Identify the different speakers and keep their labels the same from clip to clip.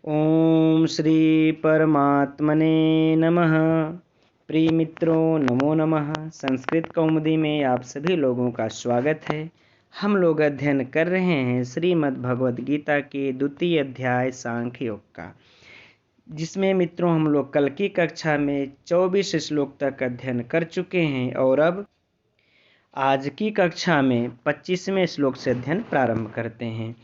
Speaker 1: ओम श्री परमात्मने नमः। प्रिय मित्रों, नमो नमः। संस्कृत कौमुदी में आप सभी लोगों का स्वागत है। हम लोग अध्ययन कर रहे हैं श्रीमद् भगवद गीता के द्वितीय अध्याय सांख्य योग का, जिसमें मित्रों हम लोग कल की कक्षा में 24 श्लोक तक अध्ययन कर चुके हैं और अब आज की कक्षा में 25वें श्लोक से अध्ययन प्रारंभ करते हैं।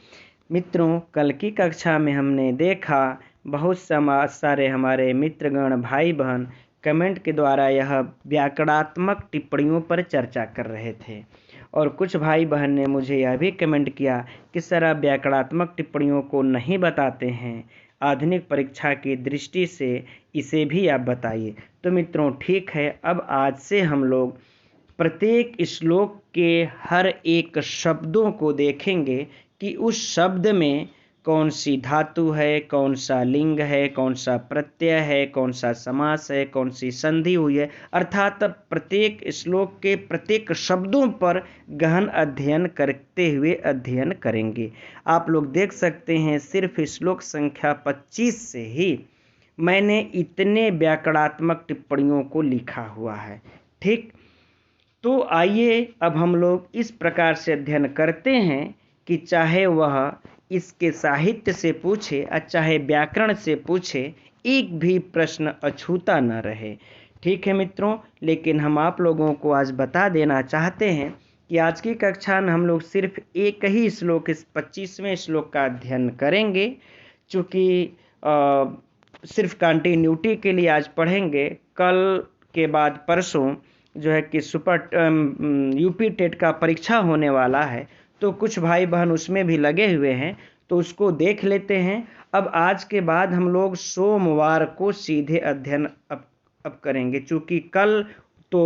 Speaker 1: मित्रों, कल की कक्षा में हमने देखा बहुत सारे हमारे मित्रगण भाई बहन कमेंट के द्वारा यह व्याकरणात्मक टिप्पणियों पर चर्चा कर रहे थे और कुछ भाई बहन ने मुझे यह भी कमेंट किया कि सर आप व्याकरणात्मक टिप्पणियों को नहीं बताते हैं, आधुनिक परीक्षा की दृष्टि से इसे भी आप बताइए। तो मित्रों ठीक है, अब आज से हम लोग प्रत्येक श्लोक के हर एक शब्दों को देखेंगे कि उस शब्द में कौन सी धातु है, कौन सा लिंग है, कौन सा प्रत्यय है, कौन सा समास है, कौन सी संधि हुई है, अर्थात प्रत्येक श्लोक के प्रत्येक शब्दों पर गहन अध्ययन करते हुए अध्ययन करेंगे। आप लोग देख सकते हैं सिर्फ श्लोक संख्या 25 से ही मैंने इतने व्याकरणात्मक टिप्पणियों को लिखा हुआ है। ठीक, तो आइए अब हम लोग इस प्रकार से अध्ययन करते हैं कि चाहे वह इसके साहित्य से पूछे और चाहे व्याकरण से पूछे, एक भी प्रश्न अछूता न रहे। ठीक है मित्रों, लेकिन हम आप लोगों को आज बता देना चाहते हैं कि आज की कक्षा में हम लोग सिर्फ एक ही श्लोक, इस 25वें श्लोक का अध्ययन करेंगे। चूँकि सिर्फ कंटिन्यूटी के लिए आज पढ़ेंगे, कल के बाद परसों जो है कि यूपी टेट का परीक्षा होने वाला है, तो कुछ भाई बहन उसमें भी लगे हुए हैं, तो उसको देख लेते हैं। अब आज के बाद हम लोग सोमवार को सीधे अध्ययन अब करेंगे, चूँकि कल तो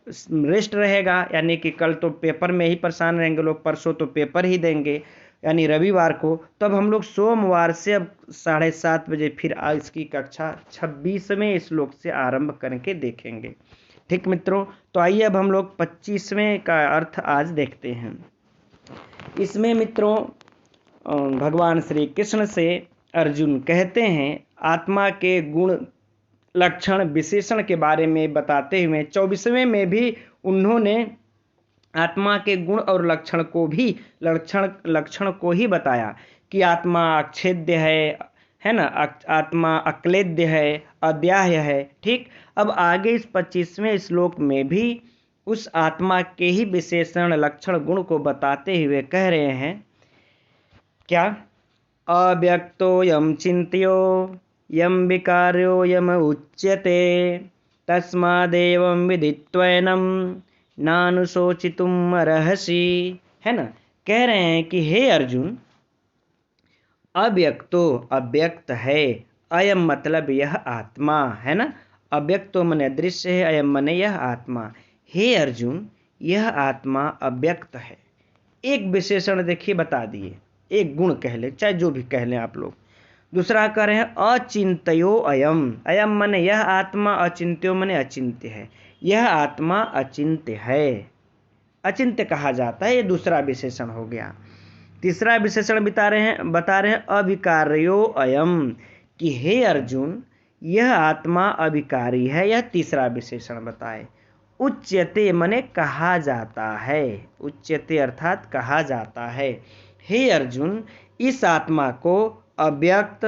Speaker 1: रेस्ट रहेगा, यानी कि कल तो पेपर में ही परेशान रहेंगे लोग, परसों तो पेपर ही देंगे यानी रविवार को। तब हम लोग सोमवार से अब 7:30 बजे फिर आज की कक्षा 26वें श्लोक से आरंभ करके देखेंगे। ठीक मित्रों, तो आइए अब हम लोग 25वें का अर्थ आज देखते हैं। इसमें मित्रों भगवान श्री कृष्ण से अर्जुन कहते हैं आत्मा के गुण लक्षण विशेषण के बारे में बताते हुए 24वें में भी उन्होंने आत्मा के गुण और लक्षण को ही बताया कि आत्मा अक्षेद्य है ना, आत्मा अक्लेद्य है, अद्याह्य है। ठीक, अब आगे इस 25वें श्लोक में भी उस आत्मा के ही विशेषण लक्षण गुण को बताते हुए कह रहे हैं क्या, अव्यक्तो यम चिंत्यो यम विकार्यो यम उच्यते तस्मादेवं विदित्वैनं नानुशोचितुम अर्हसि। है ना, कह रहे हैं कि हे अर्जुन, अव्यक्तो अव्यक्त है, अयम मतलब यह आत्मा है ना, अव्यक्तो मने अदृश्य है, अयम मने यह आत्मा। हे अर्जुन, यह आत्मा अव्यक्त है। एक विशेषण देखिए बता दिए, एक गुण कह ले, चाहे जो भी कह लें आप लोग। दूसरा कह रहे हैं अचिंत्यो अयम, अयम मने यह आत्मा, अचिंत्यो मने अचिंत्य है, यह आत्मा अचिंत्य है, अचिंत्य कहा जाता है, ये दूसरा विशेषण हो गया। तीसरा विशेषण बता रहे हैं अविकार्यो अयम, कि हे अर्जुन यह आत्मा अविकारी है, यह तीसरा विशेषण बताए। उच्यते मने कहा जाता है, उच्यते अर्थात कहा जाता है। हे अर्जुन, इस आत्मा को अव्यक्त,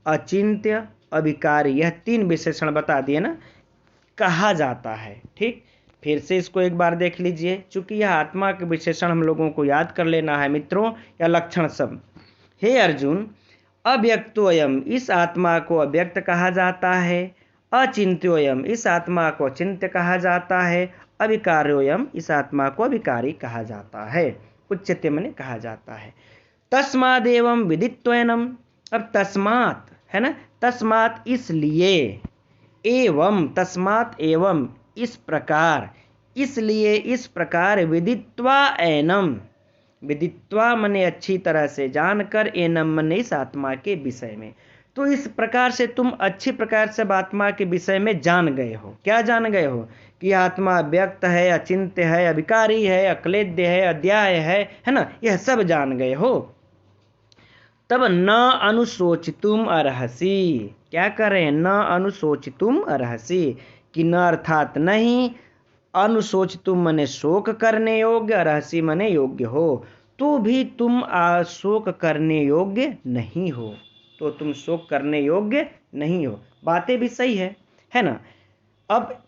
Speaker 1: अचिंत्य, अविकारी, यह 3 विशेषण बता दिए ना, कहा जाता है। ठीक, फिर से इसको एक बार देख लीजिए, चूंकि यह आत्मा के विशेषण हम लोगों को याद कर लेना है मित्रों, या लक्षण सब। हे अर्जुन, अव्यक्तोयम, इस आत्मा को अव्यक्त कहा जाता है, अचिंत्योयम, इस आत्मा को अचिंत्य कहा जाता है, अविकार्योयम, इस आत्मा को अविकारी कहा जाता है, उच्यते मने कहा जाता है। तस्मादेवं विदित्वैनं, अब तस्मात् है ना, तस्मात् इसलिए, एवं तस्मात् एवं इस प्रकार, इसलिए इस प्रकार, विदित्वा एनम, विदित्वा मने अच्छी तरह से जानकर, एनम मने इस आत्मा के विषय में। तो इस प्रकार से तुम अच्छी प्रकार से आत्मा के विषय में जान गए हो। क्या जान गए हो? कि आत्मा व्यक्त है, अचिंत्य है, अविकारी है, अक्लेद्य है, अद्याय है ना, यह सब जान गए हो। तब न अनुशोचितुम अर्हसि। क्या करें? न अनुशोचितुम अर्हसि, कि न अर्थात नहीं, अनुशोचितुम मने शोक करने योग्य, अर्हसि मने योग्य हो, तो भी तुम शोक करने योग्य नहीं हो, तो तुम शोक करने योग्य नहीं हो। बातें भी सही है ना। अब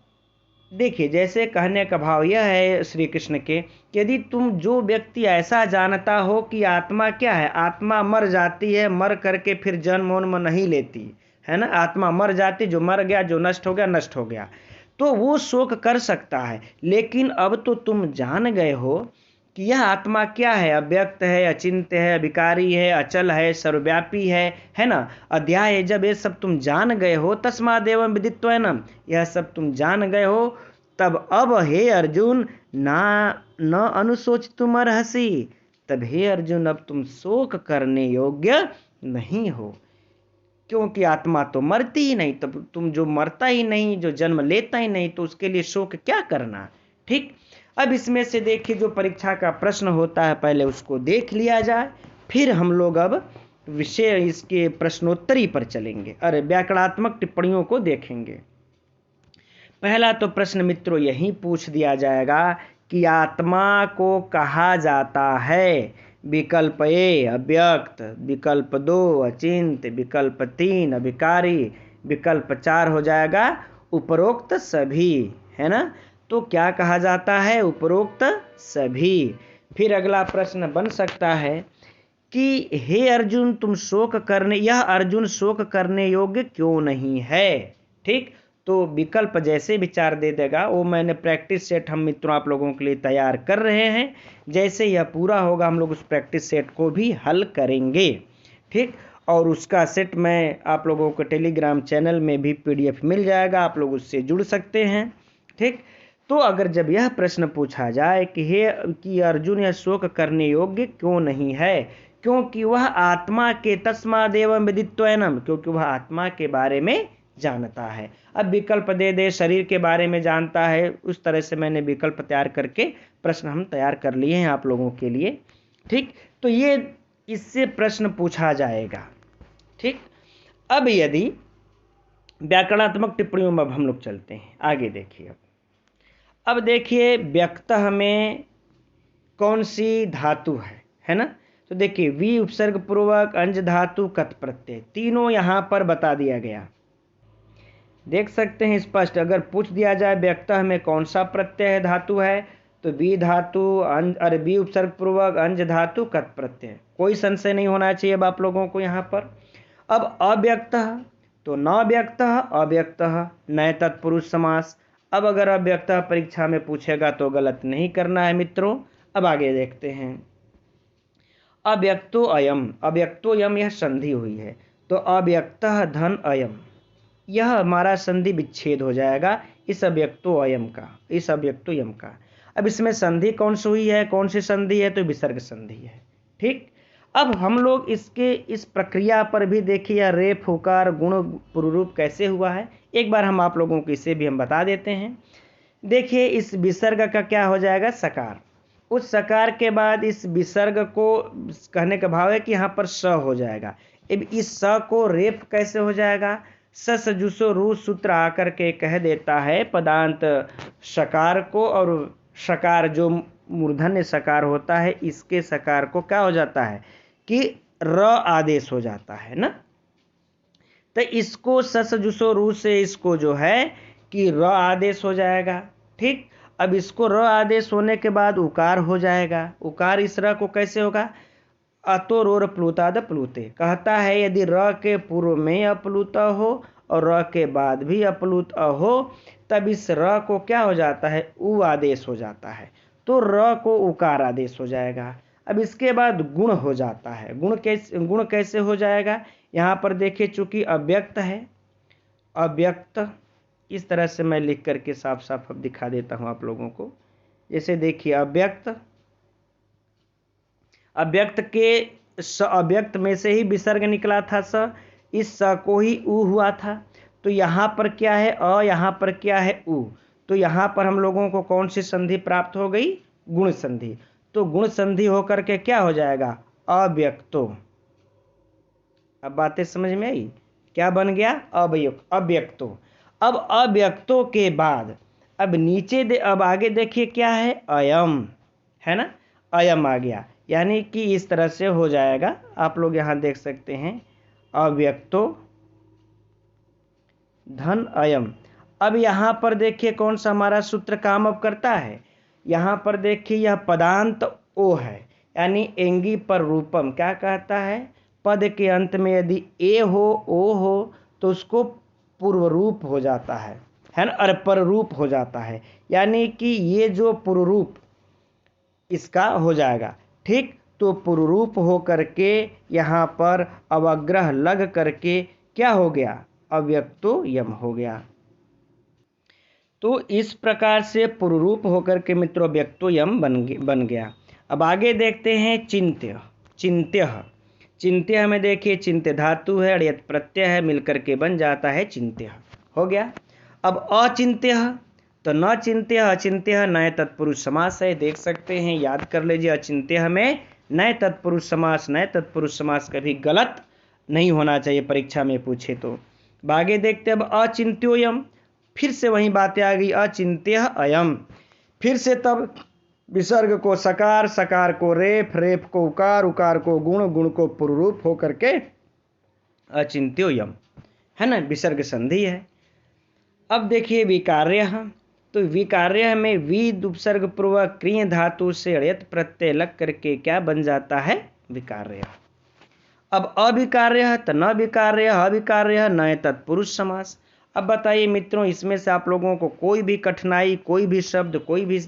Speaker 1: देखिए, जैसे कहने का भाव यह है श्री कृष्ण के कि यदि तुम, जो व्यक्ति ऐसा जानता हो कि आत्मा क्या है, आत्मा मर जाती है, मर करके फिर जन्म उन्म नहीं लेती है ना, आत्मा मर जाती, जो मर गया, जो नष्ट हो गया नष्ट हो गया, तो वो शोक कर सकता है। लेकिन अब तो तुम जान गए हो कि यह आत्मा क्या है, अव्यक्त है, अचिंत्य है, विकारी है, अचल है, सर्वव्यापी है ना, अध्याय है। जब ये सब तुम जान गए हो, तस्मादेवं विदित्वैनं, यह सब तुम जान गए हो, तब अब हे अर्जुन ना न अनुशोचितुम अर्हसि, तब हे अर्जुन अब तुम शोक करने योग्य नहीं हो, क्योंकि आत्मा तो मरती ही नहीं। तब तुम, जो मरता ही नहीं, जो जन्म लेता ही नहीं, तो उसके लिए शोक क्या करना। ठीक, अब इसमें से देखिए, जो परीक्षा का प्रश्न होता है पहले उसको देख लिया जाए, फिर हम लोग अब विषय इसके प्रश्नोत्तरी पर चलेंगे, अरे व्याकरणात्मक टिप्पणियों को देखेंगे। पहला तो प्रश्न मित्रों यही पूछ दिया जाएगा कि आत्मा को कहा जाता है, विकल्प ए अव्यक्त, विकल्प 2 अचिंत, विकल्प 3 अविकारी, विकल्प 4 हो जाएगा उपरोक्त सभी, है ना। तो क्या कहा जाता है? उपरोक्त सभी। फिर अगला प्रश्न बन सकता है कि हे अर्जुन तुम शोक करने, यह अर्जुन शोक करने योग्य क्यों नहीं है। ठीक, तो विकल्प जैसे विचार दे देगा, वो मैंने प्रैक्टिस सेट हम मित्रों आप लोगों के लिए तैयार कर रहे हैं। जैसे यह पूरा होगा हम लोग उस प्रैक्टिस सेट को भी हल करेंगे। ठीक, और उसका सेट मैं आप लोगों को टेलीग्राम चैनल में भी PDF मिल जाएगा, आप लोग उससे जुड़ सकते हैं। ठीक, तो अगर जब यह प्रश्न पूछा जाए कि अर्जुन यह शोक करने योग्य क्यों नहीं है, क्योंकि वह आत्मा के, तस्मादेवं विदित्वैनं, क्योंकि वह आत्मा के बारे में जानता है। अब विकल्प दे दे, शरीर के बारे में जानता है, उस तरह से मैंने विकल्प तैयार करके प्रश्न हम तैयार कर लिए हैं आप लोगों के लिए। ठीक, तो ये इससे प्रश्न पूछा जाएगा। ठीक, अब यदि व्याकरणात्मक टिप्पणियों में हम लोग चलते हैं आगे, देखिए अब देखिए व्यक्तः में कौन सी धातु है ना। तो देखिए वी उपसर्ग पूर्वक, अंज धातु, कत प्रत्यय, तीनों यहां पर बता दिया गया, देख सकते हैं स्पष्ट। अगर पूछ दिया जाए व्यक्तः में कौन सा प्रत्यय है, धातु है, तो बी धातु, अरे बी उपसर्ग पूर्वक, अंज धातु, कत प्रत्यय, कोई संशय नहीं होना चाहिए अब आप लोगों को यहाँ पर। अब अव्यक्तः, तो न व्यक्तः, अव्यक्तः, नए तत्पुरुष समास। अब अगर अव्यक्तः परीक्षा में पूछेगा तो गलत नहीं करना है मित्रों। अब आगे देखते हैं, अव्यक्तो अयम, अव्यक्तो यम, यह संधि हुई है, तो अव्यक्तः धन अयम, यह हमारा संधि विच्छेद हो जाएगा इस अव्यक्तो अयम का, इस अव्यक्तो यम का। अब इसमें संधि कौन सी हुई है, कौन सी संधि है, तो विसर्ग संधि है। ठीक, अब हम लोग इसके इस प्रक्रिया पर भी देखिए, रेफ हुकार गुण पुरुरूप कैसे हुआ है, एक बार हम आप लोगों को इसे भी हम बता देते हैं। देखिए इस विसर्ग का क्या हो जाएगा, सकार, उस सकार के बाद इस विसर्ग को, कहने का भाव है कि यहाँ पर स हो जाएगा। अब इस स को रेफ कैसे हो जाएगा, सजुसो रू सूत्र आकर के कह देता है पदांत सकार को, और सकार जो मूर्धन्य सकार होता है, इसके सकार को क्या हो जाता है कि र आदेश हो जाता है ना। तो इसको सजुसो रू से इसको जो है कि र आदेश हो जाएगा। ठीक, अब इसको र आदेश होने के बाद उकार हो जाएगा। उकार इस र को कैसे होगा, अतोरोर प्लुताद प्लुते, कहता है यदि र के पूर्व में अपलुत हो और र के बाद भी अपलुत हो, तब इस र को क्या हो जाता है, उ आदेश हो जाता है, तो र को उकार आदेश हो जाएगा। अब इसके बाद गुण हो जाता है। गुण कैसे हो जाएगा, यहाँ पर देखिए चूंकि अव्यक्त है, अव्यक्त, इस तरह से मैं लिख करके साफ साफ अब दिखा देता हूँ आप लोगों को। जैसे देखिए अव्यक्त, अव्यक्त के अव्यक्त में से ही विसर्ग निकला था स, इस स को ही उ हुआ था, तो यहाँ पर क्या है अ, यहाँ पर क्या है उ, तो यहाँ पर हम लोगों को कौन सी संधि प्राप्त हो गई, गुण संधि। तो गुण संधि होकर के क्या हो जाएगा, अव्यक्तो, अब बातें समझ में आई? क्या बन गया? अव्यक्तो। अब अव्यक्तों के बाद अब अब आगे देखिए क्या है? अयम, है ना? अयम आ गया, यानी कि इस तरह से हो जाएगा। आप लोग यहाँ देख सकते हैं, अव्यक्तो धन अयम। अब यहाँ पर देखिए कौन सा हमारा सूत्र काम अब करता है? यहाँ पर देखिए यह पदांत ओ है, यानी एंगी पर रूपम। क्या कहता है? पद के अंत में यदि ए हो, ओ हो, तो उसको पूर्व रूप हो जाता है ना? और पर रूप हो जाता है, यानी कि ये जो पूर्व रूप इसका हो जाएगा। ठीक, तो पूर्व रूप हो करके यहाँ पर अवग्रह लग करके क्या हो गया? अव्यक्तो यम हो गया। तो इस प्रकार से पूर्व रूप होकर के मित्रों अव्यक्तो यम बन गया। अब आगे देखते हैं चिंत्य। चिंत्य में देखिए चिंत्य धातु है, अड़यत प्रत्यय है, मिलकर के बन जाता है चिंत्य। हो गया। अब अचिंत्य, तो न चिंत्य अचिंत्य नए तत्पुरुष समास है। देख सकते हैं, याद कर लीजिए, अचिंत्य में नए तत्पुरुष समास। नए तत्पुरुष समास कभी गलत नहीं होना चाहिए, परीक्षा में पूछे तो। आगे देखते अब अचिंत्योयम, फिर से वही बातें आ गई, अचिंत्य अयम। फिर से तब विसर्ग को सकार, सकार को रेफ, रेफ को उकार, उकार को गुण, गुण को पूर्वरूप हो करके अचिंत्योयम, है ना? विसर्ग संधि है। अब देखिए विकार्य, तो विकार्य में वी उपसर्ग पूर्वक क्रिय धातु से अड़यत प्रत्यय लग करके क्या बन जाता है? विकार्य। अब अविकार्य, तो न विकार्य, अविकार्य नए तत्पुरुष समास। अब बताइए मित्रों, इसमें से आप लोगों को कोई भी कठिनाई, कोई भी शब्द, कोई भी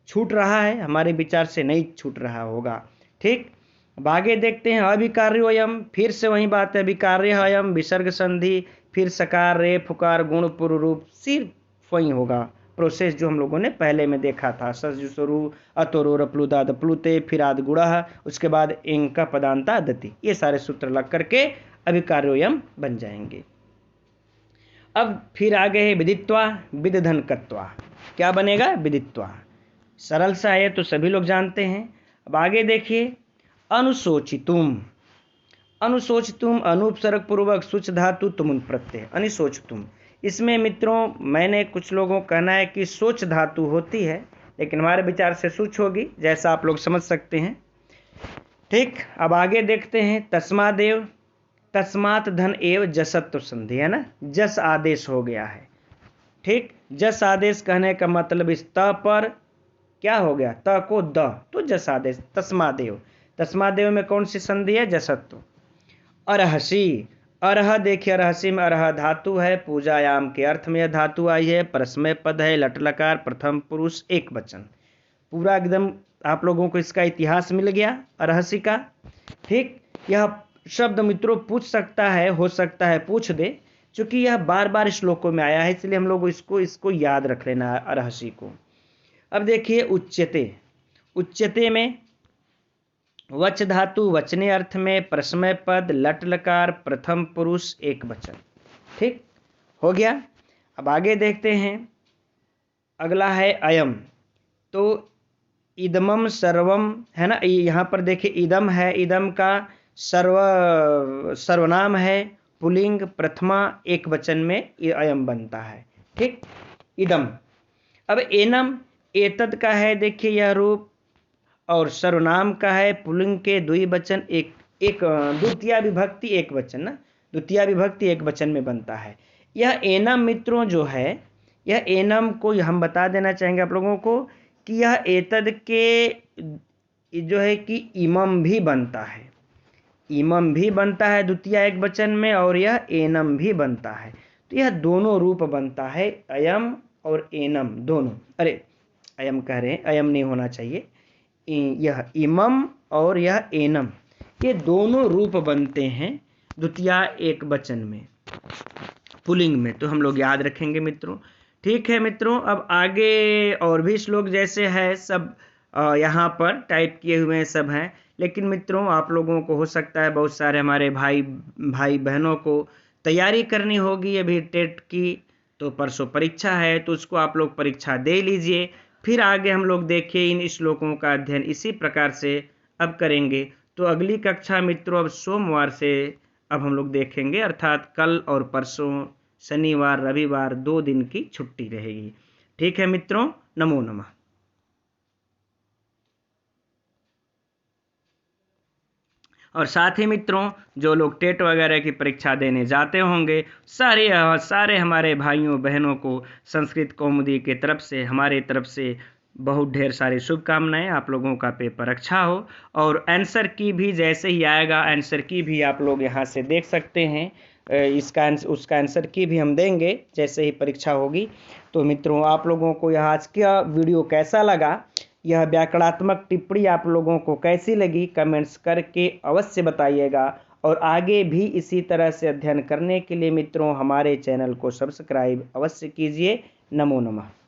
Speaker 1: छूट रहा है? हमारे विचार से नहीं छूट रहा होगा। ठीक, अब आगे देखते हैं अविकार्योयम। फिर से वही बात है, विकार्य अयम, विसर्ग संधि, फिर सकार रे फुकार गुण पूर्व रूप, सिर्फ वही होगा प्रोसेस जो हम लोगों ने पहले में देखा था। सजु अतोरो रप्लुदा प्लुते, फिर आद गुड़ा, उसके बाद इंका पदांता दति, ये सारे सूत्र लग करके अविकार्योयम बन जाएंगे। अब फिर आगे है विदित्वा, विदधनकत्वा। क्या बनेगा? विदित्वा। सरल सा है, तो सभी लोग जानते हैं। अब आगे देखिए अनुशोचितुम। अनुशोचितुम अनुपसर्ग पूर्वक सुच धातु तुमुन प्रत्यय, अनुशोचितुम। इसमें मित्रों मैंने कुछ लोगों का कहना है कि सोच धातु होती है, लेकिन हमारे विचार से सुच होगी, जैसा आप लोग समझ सकते हैं। ठीक, अब आगे देखते हैं तस्मादेव, तस्मात धन एव जसत्व संधि, है ना? जस आदेश हो गया है। ठीक, जस आदेश कहने का मतलब इस त पर क्या हो गया? त को द, तो जस आदेश। तस्मादेव, तस्मादेव में कौन सी संधि है? जसत्व। अरहसी, अरह देखिए, अरहसी में अरह धातु है, पूजायाम के अर्थ में यह धातु आई है, परस्मय पद है, लट लकार, प्रथम पुरुष एक वचन। पूरा एकदम आप लोगों को इसका इतिहास मिल गया अरहसी का। ठीक, यह शब्द मित्रों पूछ सकता है, हो सकता है पूछ दे, क्योंकि यह बार बार श्लोकों में आया है, इसलिए हम लोग इसको याद रख लेना अरहसी को। अब देखिए उच्यते, उच्यते में वच धातु, वचने अर्थ में, प्रश्मय पद, लट लकार, प्रथम पुरुष एक वचन। ठीक, हो गया। अब आगे देखते हैं, अगला है अयम। तो इदमम सर्वम, है ना? यहाँ पर देखिए इदम है, इदम का सर्वनाम है, पुलिंग, प्रथमा एक वचन में अयम बनता है। ठीक, इदम। अब एनम, एतद का है देखिए यह रूप, और सर्वनाम का है पुलिंग के द्विवचन, एक द्वितीय विभक्ति एक वचन, ना? द्वितीय विभक्ति एक वचन में बनता है। यह एनम मित्रों जो है, यह एनम को हम बता देना चाहेंगे आप लोगों को कि यह एतद के जो है कि इमम भी बनता है, इमम भी बनता है द्वितीय एक वचन में, और यह एनम भी बनता है। तो यह दोनों रूप बनता है, अयम और एनम दोनों। अरे अयम कह रहे हैं, अयम नहीं होना चाहिए, यह इमम और यह एनम, ये दोनों रूप बनते हैं द्वितीय एक वचन में, पुलिंग में। तो हम लोग याद रखेंगे मित्रों। ठीक है मित्रों, अब आगे और भी श्लोक जैसे है सब यहाँ पर टाइप किए हुए हैं, सब हैं, लेकिन मित्रों आप लोगों को हो सकता है बहुत सारे हमारे भाई बहनों को तैयारी करनी होगी अभी टेट की, तो परसों परीक्षा है, तो उसको आप लोग परीक्षा दे लीजिए। फिर आगे हम लोग देखें इन श्लोकों का अध्ययन इसी प्रकार से अब करेंगे। तो अगली कक्षा मित्रों अब सोमवार से अब हम लोग देखेंगे, अर्थात कल और परसों शनिवार रविवार 2 दिन की छुट्टी रहेगी। ठीक है मित्रों, नमो नमः। और साथ ही मित्रों, जो लोग टेट वगैरह की परीक्षा देने जाते होंगे, सारे हमारे भाइयों बहनों को संस्कृत कौमुदी के तरफ से, हमारे तरफ से बहुत ढेर सारी शुभकामनाएं। आप लोगों का पेपर अच्छा हो। और आंसर की भी जैसे ही आएगा, आंसर की भी आप लोग यहाँ से देख सकते हैं। उसका आंसर की भी हम देंगे जैसे ही परीक्षा होगी। तो मित्रों, आप लोगों को यह आज का वीडियो कैसा लगा, यह व्याकरणात्मक टिप्पणी आप लोगों को कैसी लगी, कमेंट्स करके अवश्य बताइएगा। और आगे भी इसी तरह से अध्ययन करने के लिए मित्रों हमारे चैनल को सब्सक्राइब अवश्य कीजिए। नमो नमः।